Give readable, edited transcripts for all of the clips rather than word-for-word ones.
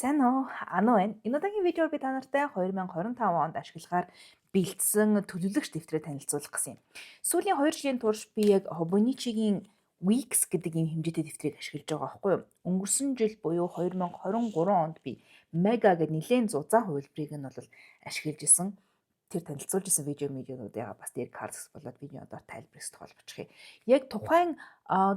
сайн уу? Anu байна. Энэ удаагийн видеоор би та нартай 2025 онд ашиглахаар бэлдсэн төлөвлөгч дэвтрээ танилцуулах гэсэн юм. Сүүлийн 2 жилийн турш би яг Hobonichi-гийн Wix гэдэг ийм хэмжээтэй дэвтрийг ашиглаж байгаа байхгүй юу? Өнгөрсөн жил буюу 2023 онд би Mega гэдэг нэлээд зузаан хувилбарыг нь бол ашиглаж исэн. Тэр танилцуулж исэн видеонуудыг бас дээр карт болоод видеодоор тайлбарлах холбочих юм. Яг тухайн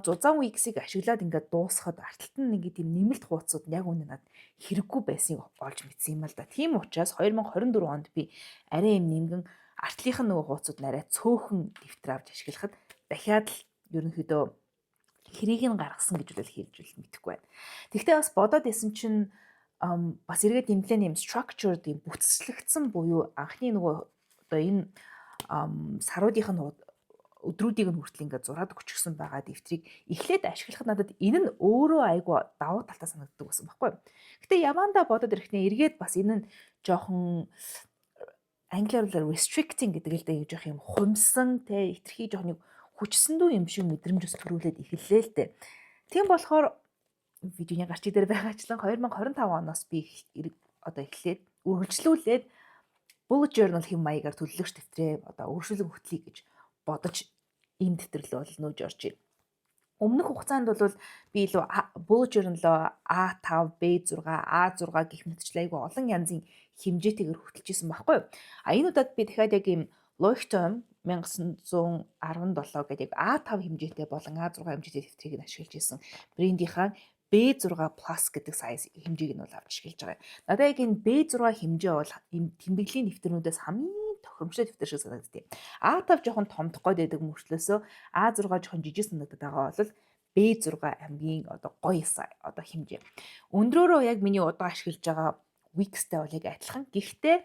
зузаан Wix-ийг ашиглаад ингээд дуусахад арталт нь нэг тийм нэмэлт хуудасууд яг үнэ надад хэрэггүй байсныг олж мэдсэн юм л да. Тийм учраас 2024 онд би арай юм нэмгэн артлынх нь нөгөө хуудасууд нарай цөөхөн дэвтэр авч ашиглахад дахиад л ерөнхийдөө хэрийг нь гаргасан гэж бол хэлж үл мэдэхгүй байна. Тэгвэл бас бодоод исэн чинь бас эргээд нэмлээ нэм structured юм бүтцлэгдсэн буюу анхны нөгөө одоо энэ саруудынх нь өдрүүдийг нь хүртэл ингээд зураад өчгсөн байгаа дэвтрийг эхлээд ашиглахад надад энэ нь өөрөө айгүй давуу талтай санагддаг байсан байхгүй юу. Гэтэ явандаа бодоод ирэхнээ эргээд бас энэ нь жоохон англиар restricting гэдэг л дээ жоох юм хумсан те хитрхи жоох нэг хүчсэндүү юм шиг мэдрэмж ус төрүүлээд эхэллээ л дээ. Тийм болохоор видеоны гарчиг дээр байгаачлан 2025 оноос би одоо эхлээд үргэлжлүүлээд bullet journal хэм маягаар төлөвлөгч дэвтрээ одоо өргөжлөлөн хөтлөе гэж бодож энэ дэвтрэл бол нөөж орж байна. Өмнөх хугацаанд бол би илүү bullet journal A5, B6, A6 гэх мэтчлээ айгүй олон янзын хэмжээтэйгээр хөтлөж исэн байхгүй юу? Энэ удаад би дахиад яг ийм Leuchtturm 1917 гэдэг яг A5 хэмжээтэй болон A6 хэмжээтэй дэвтрийг нь ашиглаж исэн брендийнхаа B6 Plus гэдэг size хэмжээг нь бол авч ашиглаж байгаа. Надад яг энэ B6 хэмжээ бол энэ тэмдэглэлийн дэвтрнүүдээс хамгийн тохиромжтой дэвтэр шиг санагддаг. A5 жоохон томдох гээд байдаг мөрчлөөсөө A6 жоохон жижиг санагдаад байгаа бол B6 хамгийн одоо гоё одоо хэмжээ. Өндрөөрөө яг миний одоо ашиглаж байгаа Wix-тэй бол яг адилхан. Гэхдээ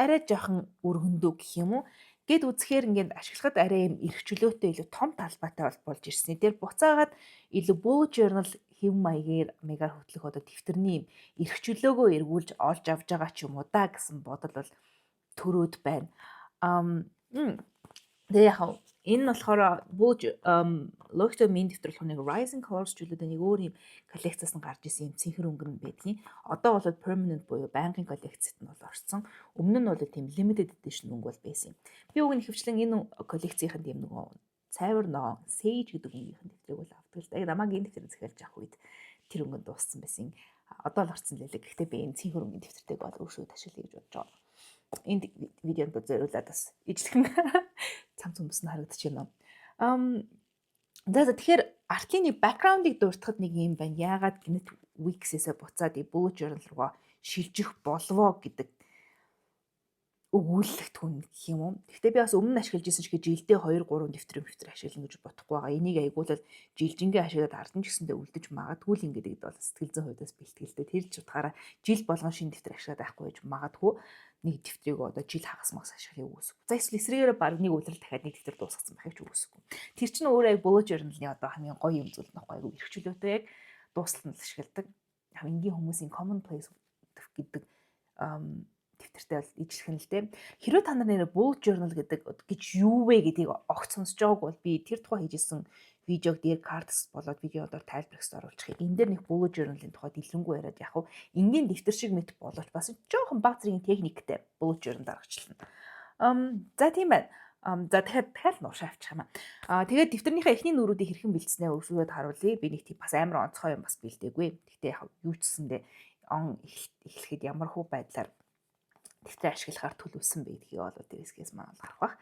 арай жоохон өргөндөө гэх юм уу? Гэд үзэхээр ингээд ашиглахад арай юм эрхчлөөтэй илүү том талбайтай болж ирсэн. Тэр буцаагаад илүү bullet journal хэв маягаар хөтлөх одоо дэвтэрний эрхчлөөгөө эргүүлж олж авж байгаа ч юм уу да гэсэн бодол бол төрөөд байна. Тэгээ яг энэ нь болохоор Leuchtturm-ийн дэвтэр болох нэг Rising Colors зүйлүүдээ нэг өөр юм коллекцаас нь гарч исэн юм цэнхэр өнгөн байдгийн. Одоо бол permanent буюу байнгын коллекцэд нь бол орсон. Өмнө нь бол тийм limited edition өнгө бол байсан юм. Би уг нь хөвчлэн энэ коллекцийн тийм нөгөө цайвар ногоон Sage гэдэг өнгөнийхэн дэвтрийг бол авдаг л да. Яг намайг энэ дэвтрийг захиалж авах үед тэр өнгөнд дууссан байсан. Одоо л орсон лээ. Гэхдээ би энэ цэнхэр өнгөний дэвтэртэйг бол өөрсдөө ашиглая гэж бодож байгаа. Энд видеонд зориулаад бас ижлэхэн цамц хүмүүс нь харагдаж байна. Тэгэхээр артлын нэг бэкграундыг дууртахад нэг юм байна. Яагаад гинэт Wix-ээсээ буцаад bullet journal руу шилжих болвоо гэдэг өгүүлэлт хүн гэх юм уу. Гэхдээ би бас өмнө нь ашиглаж исэн шиг жилдээ 2 3 дэвтэр ашиглана гэж бодохгүй байгаа. Энийг аягуулаад жилжингээ ашиглаад ардан ч гэсэндээ үлдэж магадгүй л ингэдэг бол сэтгэл зүйн хувьдаас бэлтгэлтэй. Тэр ч утгаараа жил болгон шинэ дэвтэр ашиглаад байхгүй гэж магадгүй нэг дэвтрийг одоо жил хагас магас ашиглахыг үгүйсэв. За эсвэл эсрэгээр баг нэг удирал дахиад нэг дэвтэр дуусгасан байхыг ч үгүйсэв. Тэр чинь өөрөө яг bullet journal-ны одоо хамгийн гоё юм зүйл нөхгүй айгүй эрхчлөөтэй яг дуустал нь ашигладаг. Энгийн хүмүүсийн commonplace гэдэг дэвтэртэй бол ижлэхэн л дээ. Хэрвээ та нар нэр bullet journal гэдэг гэж юу вэ гэдгийг огт сонсож байгаагүй бол би тэр тухай хийжсэн видеог дээр картс болоод видеодоор тайлбарлахс оруулчих. Энэ дээр нэг bullet journal-ын тухай дэлгэрэнгүй яриад яг хав энгийн дэвтэр шиг мэт болооч бас жоохон баг зэргийн техниктэй bullet journal даргачлана. За тийм байна. За дахиад нуушаа авчих юм аа. Тэгээд дэвтэрнийхээ эхний нүрүүдийг хэрхэн бэлдснээ өргөжлөөд харуулъя. Би нэг тийм бас амар онцгой юм бас бэлдээгүй. Гэхдээ яг юу ч гэсэндээ он эхлэхэд ямар хөө байдлаар дэвтрээ ашиглахаар төлөвсөн байдгийг бол дээрээс маань харах бах.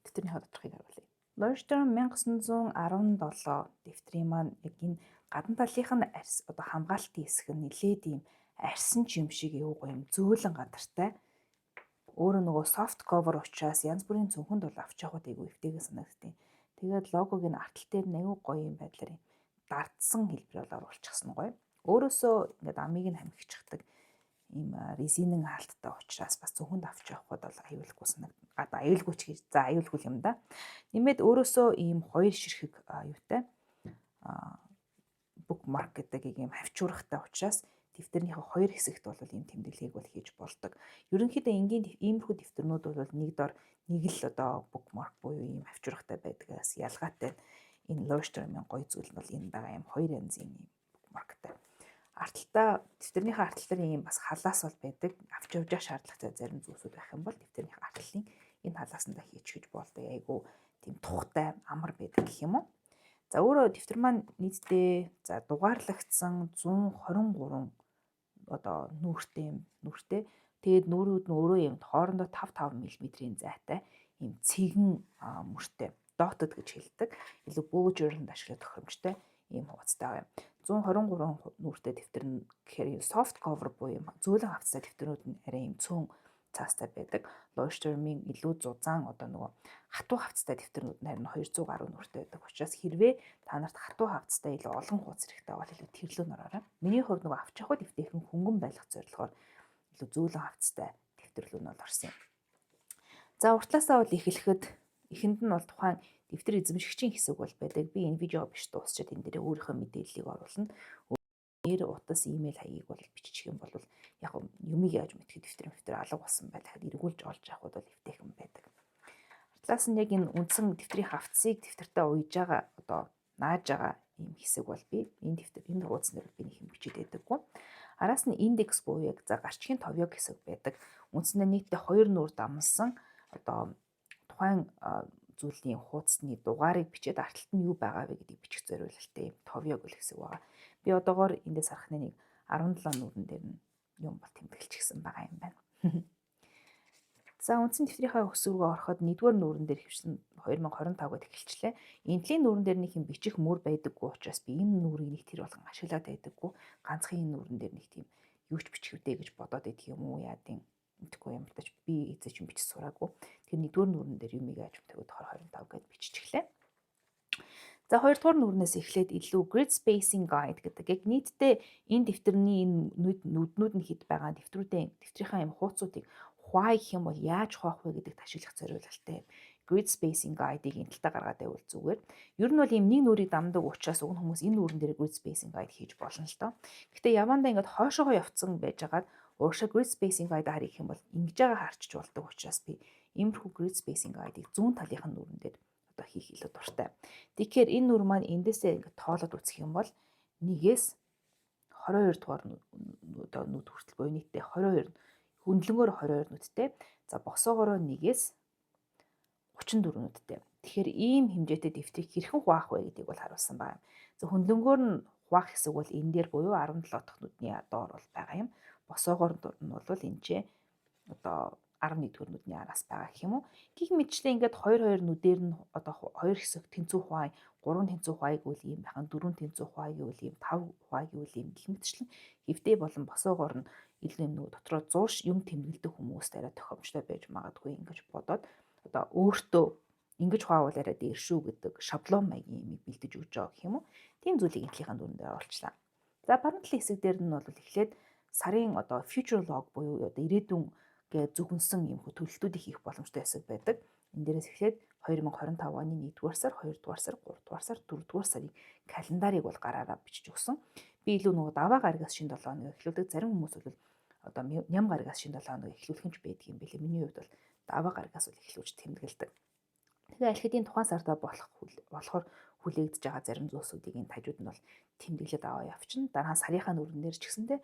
Дэвтэрний хоолойчхыг харуулъя. Leuchtturm 1917 дэвтрийн маань яг энэ гадна талынх нь одоо хамгаалтын хэсэг нь нэлээд ийм арьсан ч юм шиг юу юм зөөлөн гадартай. Өөрөө нөгөө soft cover учраас янз бүрийн цүнхэнд бол авч явахд айгүй эвтэйгэн санагдтыг. Тэгээд логог нь артал дээр аюу гоё юм байдлаар дардсан хэлбэр бол оруулчихсан гоё. Өөрөөсөө ингээд амийг нь хамхичдаг ийм резинэн хаалттай учраас бас цүнхэнд авч явахд бол аюулгүй санагдана. Аюулгүй ч гэж за аюулгүй юм да. Нэмээд өөрөөсөө ийм хоёр ширхэг юутай bookmark гэдэг ийм хавчуурахтай учраас дэвтэрнийхээ хоёр хэсэгт бол ийм тэмдэглэгийг бол хийж болдог. Ерөнхийдөө энгийн иймэрхүү дэвтэрнүүд бол нэг дор нэг л одоо bookmark буюу ийм хавчуурахтай байдгаас ялгаатай энэ Leuchtturm-ын гоё зүйл нь бол энэ байгаа ийм хоёр янзын bookmarkтай. дэвтэрнийхээ арталтаар ийм бас халаас бол байдаг. Авч явж шаардлагатай зарим зүйлсүүд байх юм бол дэвтэрнийхээ арталтын энэ халаасандаа хийчихэж болдог. Айгу тийм тухтай амар байдаг гэх юм уу. За өөрөө дэвтэр маань нийтдээ дугаарлагдсан 123 одоо нүртэй. Тэгээд нүрүүд нь өөрөө юм хоорондоо 5 мм-ийн зайтай ийм цэгэн мөртэй dotted гэж хэлдэг. Илүү bullet journal ашиглах тохиромжтой ийм хуудастай байна. 123 нүртэй дэвтэр нь гэхээр soft cover буюу юм зөөлөн хавцтай дэвтэрүүд нь арай ийм цөөн цаастай байдаг. Leuchtturm-ийн илүү зузаан одоо нөгөө хатуу хавцтай дэвтэрнүүд нь харин 200 гаруй нүртэй байдаг. Учраас хэрвээ та нарт хатуу хавцтай илүү олон хуудас хэрэгтэй бол илүү тэрлүү нөрөөрэй. Миний хувьд нөгөө авч явах дэвтэрхэн хөнгөн байлгах зорилгоор илүү зөөлөн хавцтай дэвтэрлүү нь бол орсон юм. За уртлаасаа бол эхлэхэд эхэнд нь бол тухайн дэвтэр эзэмшигчийн хэсэг бол байдаг. Би энэ видео биш дуусчаад энэ дээр өөрийнхөө мэдээллийг оруулна. Нэр, утас, имэйл хаягийг бол бичих юм бол яг юмыг яаж мэдэх дэвтэр алга болсон байх дахиад эргүүлж олж авах бол эвтэйхэн байдаг. Артлаас нь яг энэ үндсэн дэвтрийн хавцыг дэвтэртээ уйж байгаа одоо нааж байгаа ийм хэсэг бол би энэ хуудас дээр би нэг юм бичиж байдаггүй. Араас нь индекс буюу яг гарчгийн товёг хэсэг байдаг. Үндсэндээ нийтдээ 2 нүур дамсан одоо тухайн зүйлийн хуудасны дугаарыг бичээд арталт нь юу байгаа вэ гэдгийг бичих зориулалтай юм товёг гэх хэсэг байгаа. Би одоогоор эндээс харахны нэг 17 нүрэн дээр нь юм бол тэмдэглэчихсэн байгаа юм байна. За үндсэн дэвтрийнхаа өсвөр рүү ороход 1-р нүрэн дээр хэвшин 2025-д эхэлчлээ. Энтлийн нүрэн дээр нэг юм бичих мөр байдаггүй учраас би энэ нүрийг нэг тэр болгон ашиглаад байдаггүй. Ганцхан энэ нүрэн дээр нэг тийм юу ч бичих үдэ гэж бодоод идэх юм уу яадын мэдгүй юм тач би эзэж юм бичиж сураагүй. Тэр 1-р нүрэн дээр юмыг ааж өгөхөд 2025 гэд биччихлээ. За 2-р нүрнээс эхлээд илүү grid spacing guide гэдэг. Яг нийтдээ энэ дэвтэрний энэ нүднүүд нь хэд байгаа дэвтрийнхаа юм хуудсуудыг why гэх юм бол яаж хуваах вэ гэдэгт ашиглах зориулалтай grid spacing guide-ыг энэ талтаа гаргаад байвал зүгээр. Ер нь бол ийм нэг нүрийг дамдаг учраас уг хүмүүс энэ нүрэн дээр grid spacing guide хийж болно л доо. Гэхдээ явандаа ингээд хойшоогоо явцсан байж байгаад урагшаа grid spacing guide харах юм бол ингэж байгаа харчиж болдог учраас би иймэрхүү grid spacing guide-ыг зүүн талынхын нүрэн дээр одоо хийх илүү дуртай. Тэгэхээр энэ нүр маань эндээсээ ингээд тоолоод үзэх юм бол 1-ээс 22 дугаар одоо нүд хүртэл буюу нийтдээ 22 хөндлөнгөөр 22 нүдтэй. За босоогоороо 1-ээс 34 нүдтэй. Тэгэхээр ийм хэмжээтэй дэвтрийг хэрхэн хуваах вэ гэдгийг бол харуулсан байна. За хөндлөнгөөр нь хуваах хэсэг бол энэ дээр буюу 17 дахь нүдний доор бол байгаа юм. Босоогоор нь бол энэ ч одоо 11-р нүдний араас байгаа гэх юм уу. Гэх мэтчлээ ингээд 2 нүдээр нь одоо 2 хэсэг тэнцүү хуваая, 3 тэнцүү хуваая гэвэл ийм байхan 4 тэнцүү хуваая гэвэл ийм 5 хуваая гэвэл ийм гэх мэтчлэн хэвдээ болон босоогоор нь илүү нөгөө дотроо 100 юм тэмдэглэдэг хүмүүст арай тохиомжтой байж магадгүй ингэж бодоод одоо өөртөө ингэж хуваавал арай дээр шүү гэдэг шаблон маягийн юмыг бэлдэж өгч байгаа гэх юм уу. Тийм зүйлийг энтлийнхаа дүрэн дээр оруулчлаа. За баруун талын хэсэг дээр нь бол эхлээд сарын одоо future log буюу одоо ирээдүйн гэ зөвхөнсөн юм төлөлтүүдийг хийх боломжтой хэсэг байдаг. Энэ дээрээс эхлээд 2025 оны 1-р сар, 2-р сар, 3-р сар, 4-р сарын календарыг бол гараараа бичиж өгсөн. Би илүү нөгөө даваа гарагаас шинэ 7 хоног эхлүүлдэг. Зарим хүмүүс бол одоо ням гарагаас шинэ 7 хоног эхлүүлэх нь ч байдаг юм билээ. Миний хувьд бол даваа гарагаас бол эхлүүлж тэмдэглэдэг. Тэгээ аль хэдийн тухайн сартаа болохоор хүлээгдэж байгаа зарим зүйлсүүдийг энэ тажууд нь бол тэмдэглээд аваа явчихна. Дараа нь сарынхаа нүрэн дээр ч гэсэндээ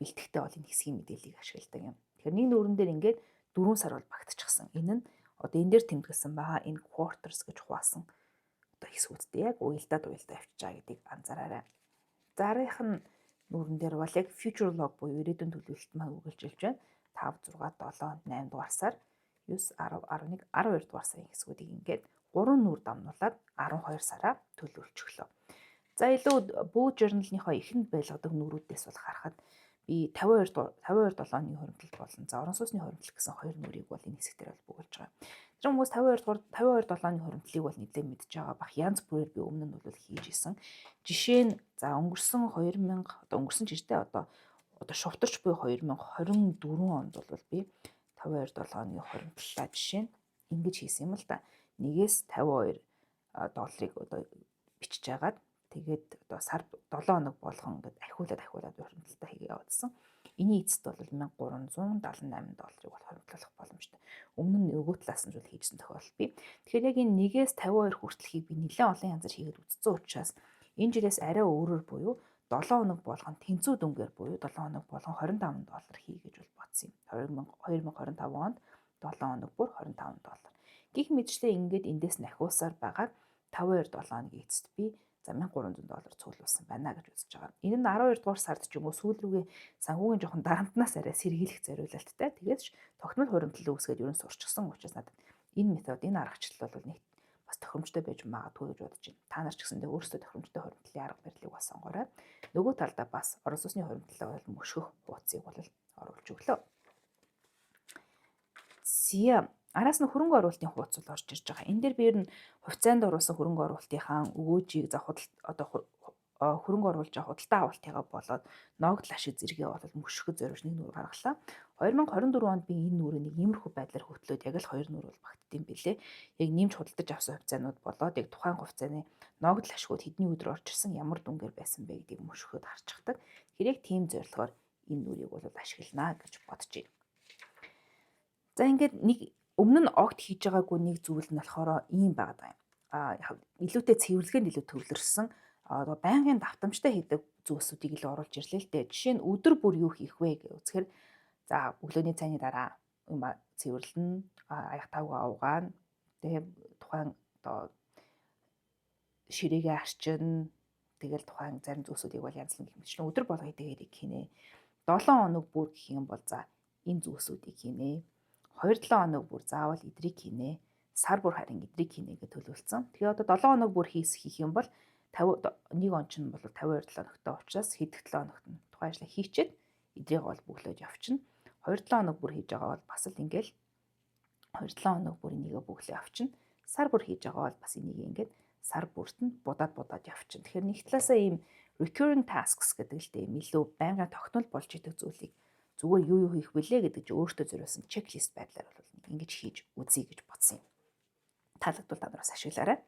бэлтгэхдээ бол энэ хэсгийн мэдээллийг ашигладаг юм. Тэгэхээр нэг нүрэн дээр ингээд 4 сар бол багтчихсан. Энэ нь одоо энэ дээр тэмдэглэсэн байгаа энэ quarters гэж хуваасан одоо хэсгүүдтэй яг уялдаад явж байгаа гэдгийг анзаараарай. Зарих нь нүрэн дээр бол яг future log буюу ирээдүйн төлөвлөлт маань үргэлжилж байна. 5, 6, 7, 8 дугаар сар, 9, 10, 11, 12 дугаар сарын хэсгүүдийг ингээд 3 нүр дамнуулаад 12 сараа төлөвлөж өглөө. За илүү bullet journal-ийнхоо эхэнд байлгадаг нүрүүдээс бол харахад би 52 долооны хуримтлалт болон за орон сууцны хуримтлалт гэсэн 2 нүрийг бол энэ хэсгээр бол бүгэлж байгаа. Тэр хүмүүс 52 долооны хуримтлалыг бол нэлээд мэдж байгаа бах. Янз бүрээр би өмнө нь бол хийж исэн. Жишээ нь за өнгөрсөн 2000 одоо өнгөрсөн жиштэй одоо шувтарч буй 2024 онд бол би 52 долооны хуримтлалаа жишээ нь ингэж хийсэн юм л да. 1-ээс 52 долларыг одоо бичиж агаад тэгээд одоо сар 7 хоног болгон ингээд ахиулаад хуримтлалтаа хийгээ явуулсан. Эний эцэст бол 1378 долларыг бол хуримтлах боломжтой. Өмнө нь нөгөө талаас нь зүйл хийжсэн тохиолдол бий. Тэгэхээр яг энэ 1-ээс 52 хүртэлхийг би нэлээд олон янзаар хийгээд үзсэн учраас энэ жилээс арай өөрөөр буюу 7 хоног болгон тэнцүү дүнгээр буюу 7 хоног болгон $25 хий гэж бол бодсон юм. 2025 онд 7 хоног бүр $25. Гэх мэтчлээ ингээд эндээс нахиусаар байгаа 5-7 хоногийн эцэст би за $1300 цуглуулсан байна гэж үзэж байгаа. Энэ нь 12 дугаар сард ч юм уу сүүл рүүгээ санхүүгийн жоохон дарамтнаас арай сэргийлэх зориулалттай. Тэгээд тогтмол хуримтлал үүсгээд ерөн сурчсан учраас надад энэ метод, энэ аргачлал бол нэг бас тохиромжтой байж магадгүй гэж бодож байна. Та нар ч гэсэндээ өөрсдөө тохиромжтой хуримтлалын арга барилыг бас сонгоорой. Нөгөө талдаа бас орон сууцны хуримтлалаа бол мөшгөх хуудсыг бол оруулж өглөө. Араас нь хөрөнгө оруулалтын хуудас бол орж ирж байгаа. Энэ дээр би ер нь хувьцаанд оруулсан хөрөнгө оруулалтынхаа өгөөжийг за хөрөнгө оруулж байгаа худалдаа авалтыгаа болоод ногдол ашиг зэрэгээ бол мөшгөхөд зориулж нэг нүрэ гаргалаа. 2024 онд би энэ нүрээ нэг иймэрхүү байдлаар хөтлөөд яг л 2 нүр бол багтдсан билээ. Яг нэмж худалдаж авсан хувьцаанууд болоод яг тухайн хувьцааны ногдол ашигуд хэдний өдөр орж ирсэн, ямар дүнгээр байсан бэ гэдгийг мөшгөхөд харчихдаг. Тэгэхээр яг тийм зорилгоор энэ нүрийг бол ашиглана гэж бодож байна. За ингээд нэг өмнө нь огт хийж байгаагүй нэг зүйл нь болохоор ийм байгаа юм. Илүүтэй цэвэрлэгэнд илүү төвлөрсөн байнгын давтамжтай хийдэг зүйлсүүдийг илүү оруулж ирлээ л дээ. Жишээ нь өдөр бүр юу хийх вэ гэж үзэхээр за өглөөний цайны дараа цэвэрлэн аяг тавгаа угаана. Тэгээ тухайн ширээгээ арчин тэгэл тухайн зарим зүйлсүүдийг бол янзлан гэх мэтлэн өдөр болго хийдэг хийнэ. 7 хоног бүр гэх юм бол за энэ зүйлсүүдийг хийнэ. 2-7 хоног бүр заавал эдрийг хийнэ. Сар бүр харин эдрийг хийнэ гэж төлөвлөсөн. Тэгээ одоо 7 хоног бүр хийх юм бол 1 он чинь бол 52-7 хоногтой учраас хэдэх 7 хоногт нь тухайн ажлаа хийчихэд эдрийг бол бүглөөд явчихна. 2-7 хоног бүр хийж байгаа бол бас л ингээл 2-7 хоног бүр энийгээ бүглөө явчихна. Сар бүр хийж байгаа бол бас энийг ингээд сар бүрт нь будаад явчихна. Тэгэхээр нэг талаасаа ийм recurring tasks гэдэг л дээ ийм илүү байнгын тогтмол болж идэг зүйлийг зүгээр юу хийх вүлээ гэдэг чи өөртөө зориулсан чеклист байдлаар бол ингэж хийж үзье гэж бодсон юм. Таалагдвал та нар бас ашиглаарай.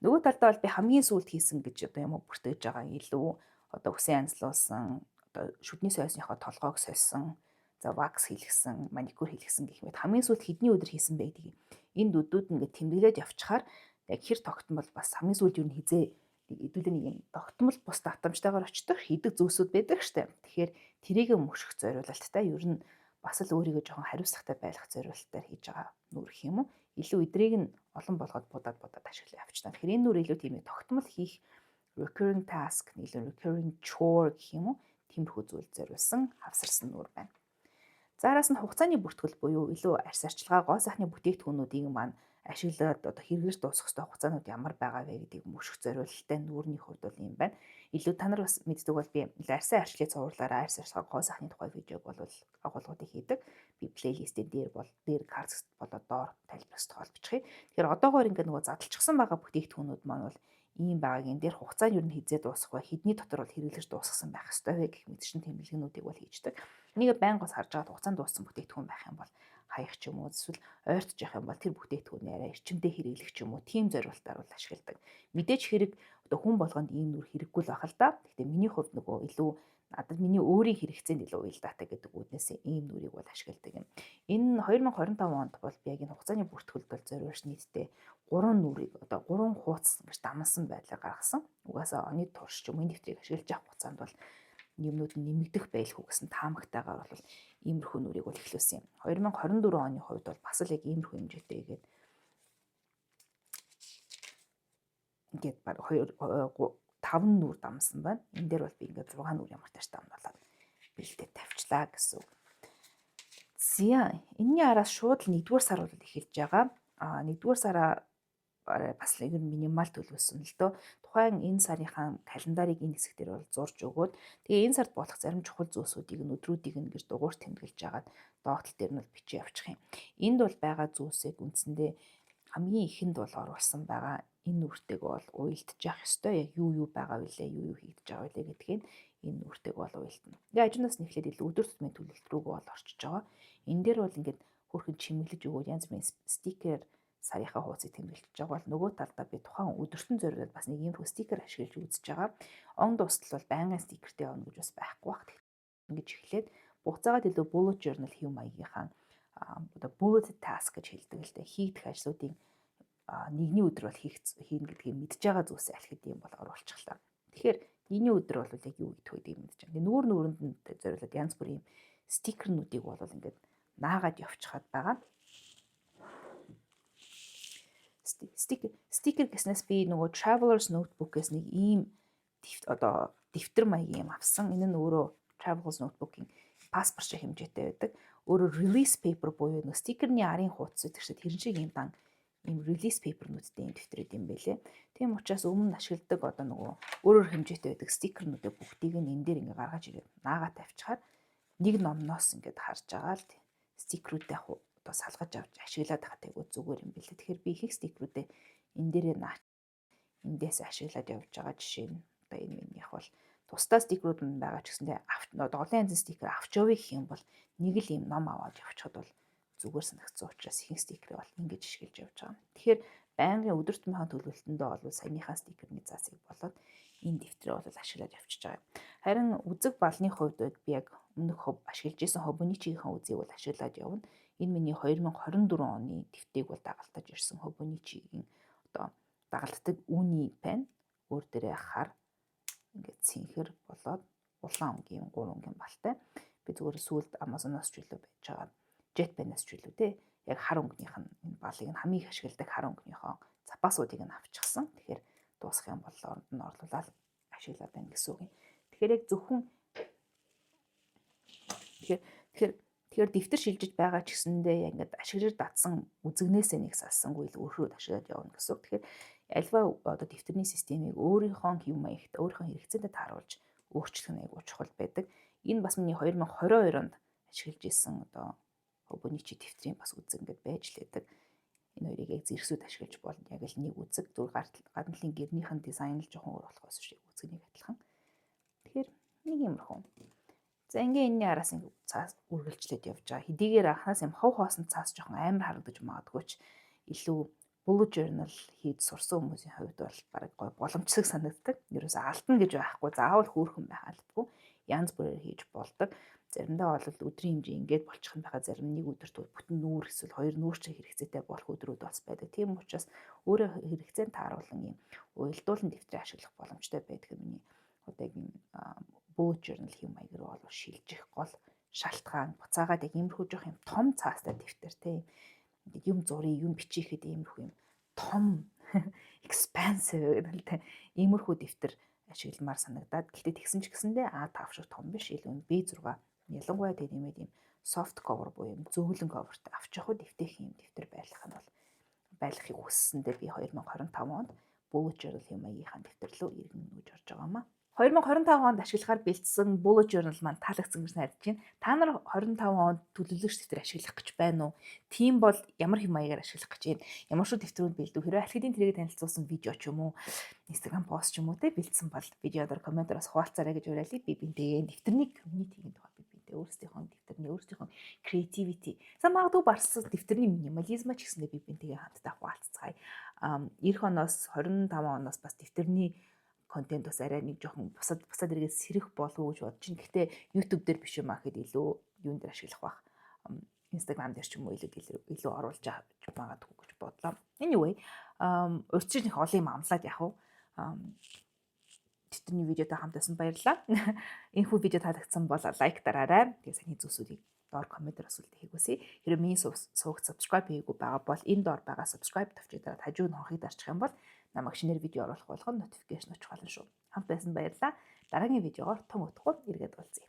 Нөгөө талдаа бол би хамгийн сүүлд хийсэн гэж одоо юм бүртгэж байгаа илүү одоо үсэн янзлуулсан одоо шүдний сойсныхоо толгойг сойсон, за вакс хийлгсэн, маникюр хийлгсэн гэх мэт хамгийн сүүлд хэдний өдөр хийсэн бэ гэдгийг энэ дүдүүд ингээд тэмдэглээд явчихаар яг хэр тогтмол бас хамгийн сүүлд юу хизээ хэдүүлээ нэг юм тогтмол бус давтамжтайгаар очдог хийдэг зүйлсүүд байдаг штэ. Тэгэхээр тэрийг мөшгөх зориулалттай ер нь бас л өөрийгөө жоохон хариуцлагатай байх зориулалтаар хийж байгаа нүр гэх юм уу. Илүү эдрийг нь олон болгоод будаад ашиглаа явчихна. Тэгэхээр энэ нүр илүү тийм тогтмол хийх recurring task, илүү recurring chore гэх юм уу. Тиймэрхүү зүйл зориулсан хавсарсан нүр байна. Заараас нь хугацааны бүртгэл буюу илүү арьс арчилгаа гоо сайхны бүтээгдэхүүнүүдийг маань ашиглаад одоо хэрэглэж дуусгах ёстой хугацаанууд ямар байгаа вэ гэдгийг мөшөх зориулалттай нүүрний хувьд бол юм байна. Илүү та нар бас мэддэг бол би арьсан арчлыг цувралаараа арьс арчилгаа гоо сайхны тухай видеог бол агуулгуудыг хийдэг. Би плейлистийн дээр карт болоод доор тайлбарлаж тоолбочихъя. Тэгэхээр одоогоор ингээд нөгөө задлчихсан байгаа бүтээгдэхүүнүүд маань бол ийм байгааг энэ дээр хугацаа нь юу хизээ дуусах вэ? Хэдний дотор бол хэрэглэж дуусгасан байх ёстой вэ гэх мэт шин тэмдэглэгнүүдийг бол хийждэг. Энийг байнга бас харж байгаа хугацаанд дууссан бүтээгдэхүүн байх юм бол хаях ч юм уу эсвэл ойртож явах юм бол тэр бүтээгдэхүүний арай эрчимтэй хэрэглэх ч юм уу тийм зорилготоор бол ашигладаг. Мэдээж хэрэг одоо хүн болгонд ийм нүр хэрэггүй л байх л да. Гэхдээ миний хувьд нөгөө илүү надад миний өөрийн хэрэгцээнд илүү уялдаатай гэдэг үднээсээ ийм нүрийг бол ашигладаг юм. Энэ 2025 онд бол би яг энэ хугацааны бүртгэлд бол зориулж нийтдээ 3 нүрийг одоо 3 хуудас гэж дамсан байдлаар гаргасан. Угаасаа оны турш ч юм уу нэвтрийг ашиглаж авах хугацаанд бол юмнууд нь нэмэгдэх байлгүй гэсэн таамагтайгаар бол иймэрхүү нүрийг бол эхлүүлсэн юм. 2024 оны хувьд бол бас л яг иймэрхүү хэмжээтэй ингээд баг 5 нүр дамсан байна. Энэ дээр бол би ингээд 6 нүр ямар тааш дамнуулаад бэлдээд тавьчлаа гэсэн үг. Зя энэний араас шууд л 1-р сар бол эхэлж байгаа. 1-р сараа бас л ер нь минимал төлөвлөсөн л дөө. Тухайн энэ сарынхаа календарыг энэ хэсэг дээр бол зурж өгөөд тэгээ энэ сард болох зарим чухал зүйлсүүдийг өдрүүдийг ингэж дугуйр тэмдэглэж агаад доогтол дээр нь бол бичиж явчих юм. Энд бол байгаа зүйлсийг үндсэндээ хамгийн ихэнд бол оруулсан байгаа энэ нүртэйг бол уялдаж явах ёстой. Яг юу байгаа вүлээ, юу хийгдэж байгаа вүлээ гэдгийг энэ нүртэйг бол уялдана. Тэгээ ажнаас нэхлээд илүү өдөр тутмын төлөвлөлт рүү бол орчиж байгаа. Энэ дээр бол ингээд хөрхөн чимэглэж өгөөд янз бүрийн стикер сарынхаа хуудсыг тэмдэглэж байгаа бол нөгөө талдаа би тухайн өдөртөн зориулаад бас нэг иймэрхүү стикер ашиглаж үзэж байгаа. Он дуустал бол байнгын стикертэй явна гэж бас байхгүй бах. Ингэж эхлээд буцаагаад илүү bullet journal хэв маягийнхаа одоо bullet task гэж хэлдэг л дээ. Хийгдэх ажлуудын нэгний өдөр бол хийнэ гэдгийг мэдж байгаа зүйлсээ аль хэдийн бол оруулчихлаа. Тэгэхээр Энийн өдөр бол яг юу гэдэг вэ гэдэг юм чинь. Нүүрэнд нь зориулаад янз бүрийн стикернүүдийг бол ингээд наагаад явчихад байгаа. Стикер гэснээс би нөгөө Traveler's Notebook-ээс нэг ийм дэвтэр маягийн юм авсан. Энэ нь өөрөө Traveler's Notebook-ийн паспорт шиг хэмжээтэй байдаг. Өөрөөр release paper буюу нөгөө стикерний арын хуудас гэдэг чинь тэрэн шиг юм дан ийм release paper-нүүдтэй юм дэвтрүүд юм байлээ. Тийм учраас өмнө нь ашигладаг нөгөө өөрөөр хэмжээтэй байдаг стикернүүдээ бүгдийг нь энэ дээр ингээ гаргаж ирээд наагаад тавьчихаар нэг номноос ингээд харж байгаа л стикерүүдээ салгаж авч ашиглаад байгаа айгүй зүгээр юм билээ. Тэгэхээр би их стикерүүдээ энэ дээрээ эндээс ашиглаад явж байгаа жишээ нь одоо энэ минийх бол тусдаа стикерүүд нь байгаа ч гэсэндээ олон янзын стикер авч явъя гэх юм бол нэг л юм ном аваад явчихад бол зүгээр санагдсан учраас их стикерээ бол ингэж ашиглаж явж байгаа. Тэгэхээр байнгын өдөр тутмынхаа төлөвлөлтөндөө бол саяныхаа стикерний заасыг болоод энэ дэвтрээ бол ашиглаад явчихж байгаа. Харин үзэг балны хувьд би яг өмнөх ашиглаж исэн Hobonichi-ийн үзийг бол ашиглаад явна. Энэ миний 2024 оны дэвтийг бол дагалдаж ирсэн Hobonichi-ийн дагалддаг үүний пен өөр дээрээ хар ингээд цэнхэр болоод улаан өнгийн 3 өнгийн балтай. Би зүгээр сүүлд Amazon-оос ч илүү байж байгаа. JetBrains ч илүү те. Яг хар өнгөнийх нь энэ балыг нь хамгийн их ашигладаг хар өнгөнийхөө запасуудыг нь авчихсан. Тэгэхээр дуусах юм бол оронд нь орлуулаад ашиглаад байна гэсэн үг юм. Тэгэхээр яг зөвхөн тэгэхээр дэвтэр шилжиж байгаа ч гэсэндээ яг ингээд ашиглаж дадсан үзэгнээсээ нэг салсангүй л өөрөөр ашиглаад явна гэсэн үг. Тэгэхээр альва одоо дэвтэрний системийг өөрийнхөө хэв маягт өөрийнхөө хэрэгцээтэй тааруулж өөрчлөх нь айгүй чухал байдаг. Энэ бас миний 2022 онд ашиглаж исэн Hobonichi дэвтрийн бас үзэг ингээд байж лээдэг. Энэ хоёрыг яг зэрэгсүүд ашиглаж болно. Яг л нэг үзэг зүгээр гадналын гэрнийхэн дизайн л жоохон өөр болохоос шиг үзэгнийг адилхан. Тэгэхээр нэг юмрхон. За ингээ энэний араас ингээ цаас үргэлжлээд явж байгаа. Хэдийгээр анхаас юм хов хоосон цаас жоохон амар харагдаж магадгүй ч илүү bullet journal хийж сурсан хүмүүсийн хувьд бол бараг гой боломжсог санагддаг. Ерөөсөө алтна гэж байхгүй, заавал хөөрхөн байх албагүй. Янз бүрээр хийж болдог. Заримдаа бол өдрийн хэмжээ ингээд болчих юм байхад зарим нэг өдөрт бүтэн нүүр эсвэл 2 нүүрч хэрэгцээтэй болох өдрүүд бас байдаг. Тийм учраас өөрөө хэрэгцээнд тааруулан юм уялдуулан дэвтрээ ашиглах боломжтой байдаг юм. Одоо ийм bullet journal хэв маягаар бол шилжих гол шалтгаан буцаагаад яг иймэрхүү жоох юм том цаастай дэвтэр тийм юм зургийг юм бичихэхэд иймэрхүү юм том expensive гэдэг л тийм иймэрхүү дэвтэр ашигламар санагдаад гэхдээ тэгсэн ч гэсэндээ A5 шиг том биш илүү B6 ялангуяа тиймээд юм soft cover буюу юм зөөлөн coverтай авч явах дэвтэх юм дэвтэр байлгахыг хүссэндээ би 2025 онд bullet journal хэв маягийнхаа дэвтэр рүү иргэн нүүж орж байгаамаа. 2025 онд ашиглахаар бэлдсэн bullet journal маань таалагдсан гэж найдаж байна. Та нар 25 онд төлөвлөгч дэвтэр ашиглах гэж байна уу? Тийм бол ямар хэм маягаар ашиглах гэж байна? Ямар шүү дэвтрүүд бэлдв? Хэрвээ алхидийн тэрэг танилцуулсан видео ч юм уу, Instagram пост ч юм уу те бэлдсэн бол видеодор комментороос хуваалцаарай гэж уриалъя. Би бинтээ дэвтэрний community-ийн тухай бинтээ өөрсдийнхөө дэвтэрний өөрсдийнхөө creativity. Самагадгүй барсан дэвтэрний минимализм ч гэсэндээ би бинтээ хамтдаа хуваалцгаая. Эх оноос 25 оноос бас дэвтэрний контент бас арай нэг жоохон бусад эргээд сэрэх болов уу гэж бодож байна. Гэхдээ YouTube дээр биш юм аа гэхэд илүү юун дээр ашиглах бах. Instagram дээр ч юм уу илүү оруулж магадгүй гэж бодлоо. Anyway, урьдчилан их олон юм амлаад явах. Дэвтэрний видеотой хамтасан баярлалаа. Энэхүү видео таалагдсан бол лайк дараарай. Тэгээ саний зүйлсүүдийг доор комментээр асуулт хийгөөсэй. Хэрвээ миний сувгт subscribe хийгээгүй байгаа бол энэ доор байгаа subscribe товчийг дараад хажууд нь хонхыг дарчих юм бол намайг шинээр видео оруулах болгон notification очих болно шүү. Хамт байсан баярлалаа. Дараагийн видеогоор том утгагүй эргээд уулзъя.